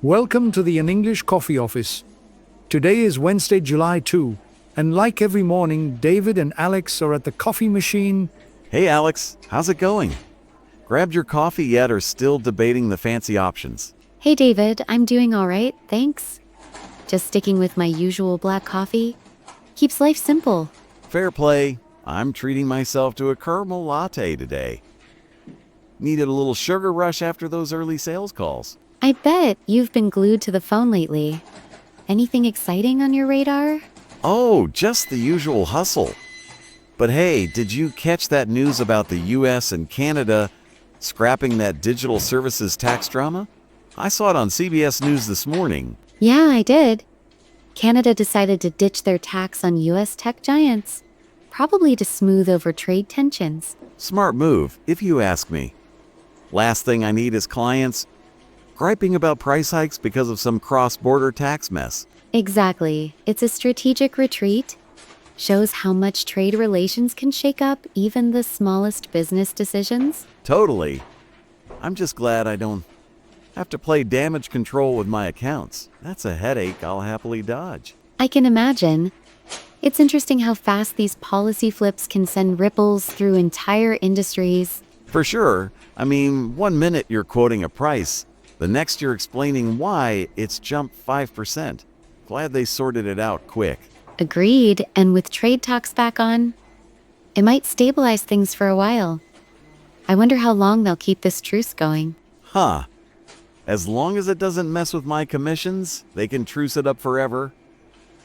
Welcome to the An English Coffee Office. Today is Wednesday, July 2, and like every morning, David and Alex are at the coffee machine. Hey Alex, how's it going? Grabbed your coffee yet or still debating the fancy options? Hey David, I'm doing all right, thanks. Just sticking with my usual black coffee. Keeps life simple. Fair play. I'm treating myself to a caramel latte today. Needed a little sugar rush after those early sales calls. I bet you've been glued to the phone lately. Anything exciting on your radar? Oh, just the usual hustle. But hey, did you catch that news about the US and Canada scrapping that digital services tax drama? I saw it on CBS News this morning. Yeah, I did. Canada decided to ditch their tax on US tech giants, probably to smooth over trade tensions. Smart move, if you ask me. Last thing I need is clients griping about price hikes because of some cross-border tax mess. Exactly. It's a strategic retreat. Shows how much trade relations can shake up even the smallest business decisions. Totally. I'm just glad I don't have to play damage control with my accounts. That's a headache I'll happily dodge. I can imagine. It's interesting how fast these policy flips can send ripples through entire industries. For sure. I mean, 1 minute you're quoting a price, the next you're explaining why it's jumped 5%. Glad they sorted it out quick. Agreed, and with trade talks back on, it might stabilize things for a while. I wonder how long they'll keep this truce going. Huh. As long as it doesn't mess with my commissions, they can truce it up forever.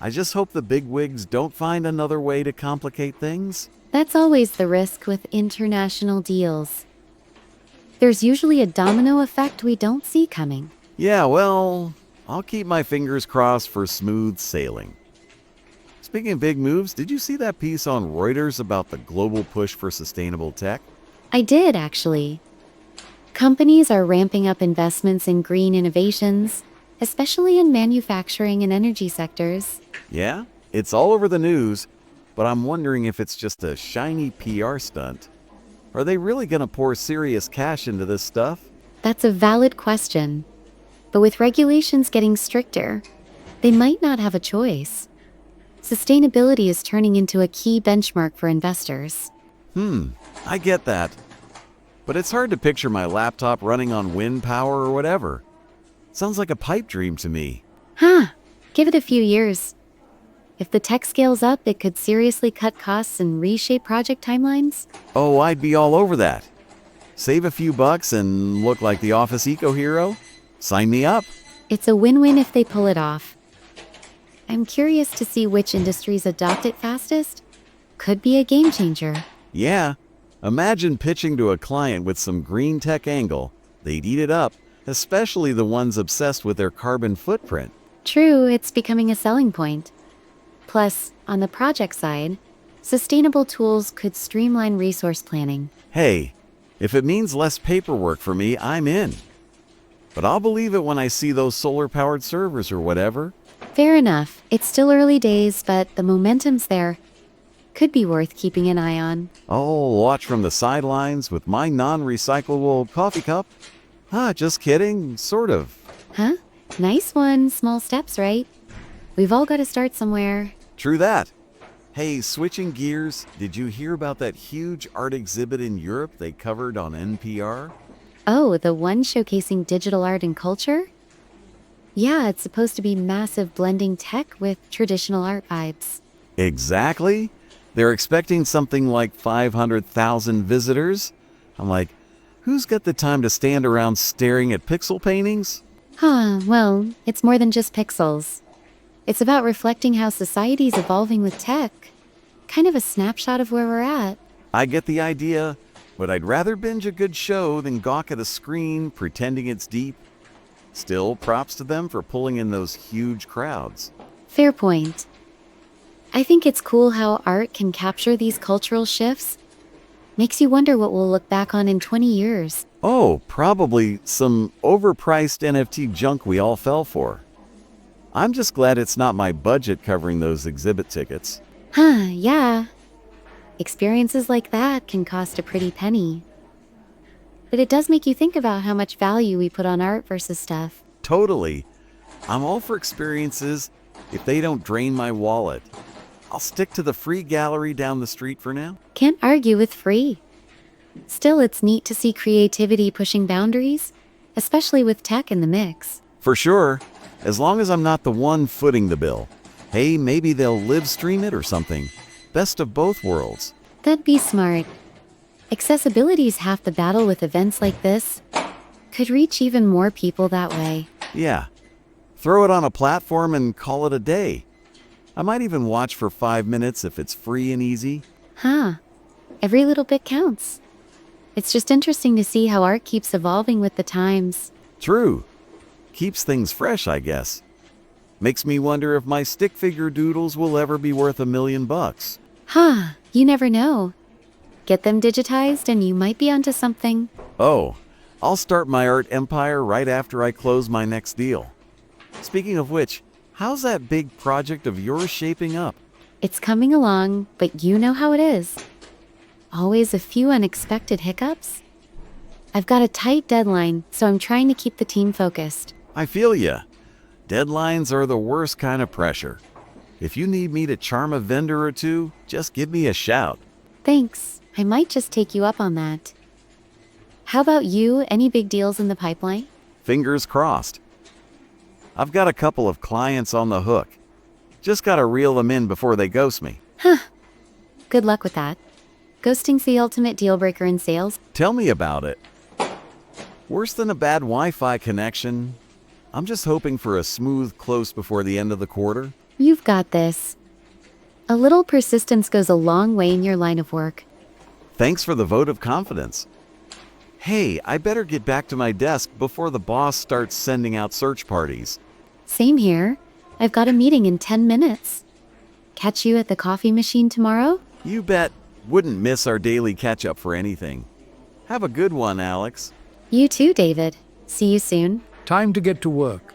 I just hope the bigwigs don't find another way to complicate things. That's always the risk with international deals. There's usually a domino effect we don't see coming. Yeah, well, I'll keep my fingers crossed for smooth sailing. Speaking of big moves, did you see that piece on Reuters about the global push for sustainable tech? I did, actually. Companies are ramping up investments in green innovations, especially in manufacturing and energy sectors. Yeah, it's all over the news, but I'm wondering if it's just a shiny PR stunt. Are they really going to pour serious cash into this stuff? That's a valid question. But with regulations getting stricter, they might not have a choice. Sustainability is turning into a key benchmark for investors. I get that. But it's hard to picture my laptop running on wind power or whatever. Sounds like a pipe dream to me. Give it a few years. If the tech scales up, it could seriously cut costs and reshape project timelines. Oh, I'd be all over that. Save a few bucks and look like the office eco-hero? Sign me up. It's a win-win if they pull it off. I'm curious to see which industries adopt it fastest. Could be a game changer. Yeah. Imagine pitching to a client with some green tech angle. They'd eat it up, especially the ones obsessed with their carbon footprint. True, it's becoming a selling point. Plus, on the project side, sustainable tools could streamline resource planning. Hey, if it means less paperwork for me, I'm in. But I'll believe it when I see those solar-powered servers or whatever. Fair enough. It's still early days, but the momentum's there. Could be worth keeping an eye on. I'll watch from the sidelines with my non-recyclable coffee cup. Just kidding, sort of. Huh? Nice one. Small steps, right? We've all got to start somewhere. True that. Hey, switching gears, did you hear about that huge art exhibit in Europe they covered on NPR? Oh, the one showcasing digital art and culture? Yeah, it's supposed to be massive, blending tech with traditional art vibes. Exactly. They're expecting something like 500,000 visitors. I'm like, who's got the time to stand around staring at pixel paintings? Well, it's more than just pixels. It's about reflecting how society's evolving with tech. Kind of a snapshot of where we're at. I get the idea, but I'd rather binge a good show than gawk at a screen pretending it's deep. Still, props to them for pulling in those huge crowds. Fair point. I think it's cool how art can capture these cultural shifts. Makes you wonder what we'll look back on in 20 years. Oh, probably some overpriced NFT junk we all fell for. I'm just glad it's not my budget covering those exhibit tickets. Yeah. Experiences like that can cost a pretty penny. But it does make you think about how much value we put on art versus stuff. Totally. I'm all for experiences if they don't drain my wallet. I'll stick to the free gallery down the street for now. Can't argue with free. Still, it's neat to see creativity pushing boundaries, especially with tech in the mix. For sure, as long as I'm not the one footing the bill. Hey, maybe they'll live stream it or something. Best of both worlds. That'd be smart. Accessibility's half the battle with events like this. Could reach even more people that way. Yeah. Throw it on a platform and call it a day. I might even watch for 5 minutes if it's free and easy. Huh. Every little bit counts. It's just interesting to see how art keeps evolving with the times. True. Keeps things fresh, I guess. Makes me wonder if my stick figure doodles will ever be worth $1 million. Huh. You never know. Get them digitized and you might be onto something. Oh, I'll start my art empire right after I close my next deal. Speaking of which, how's that big project of yours shaping up? It's coming along, but you know how it is. Always a few unexpected hiccups. I've got a tight deadline, so I'm trying to keep the team focused. I feel ya. Deadlines are the worst kind of pressure. If you need me to charm a vendor or two, just give me a shout. Thanks. I might just take you up on that. How about you? Any big deals in the pipeline? Fingers crossed. I've got a couple of clients on the hook. Just gotta reel them in before they ghost me. Good luck with that. Ghosting's the ultimate deal breaker in sales. Tell me about it. Worse than a bad Wi-Fi connection. I'm just hoping for a smooth close before the end of the quarter. You've got this. A little persistence goes a long way in your line of work. Thanks for the vote of confidence. Hey, I better get back to my desk before the boss starts sending out search parties. Same here. I've got a meeting in 10 minutes. Catch you at the coffee machine tomorrow? You bet. Wouldn't miss our daily catch-up for anything. Have a good one, Alex. You too, David. See you soon. Time to get to work.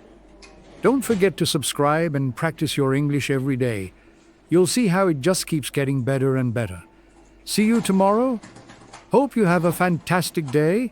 Don't forget to subscribe and practice your English every day. You'll see how it just keeps getting better and better. See you tomorrow. Hope you have a fantastic day.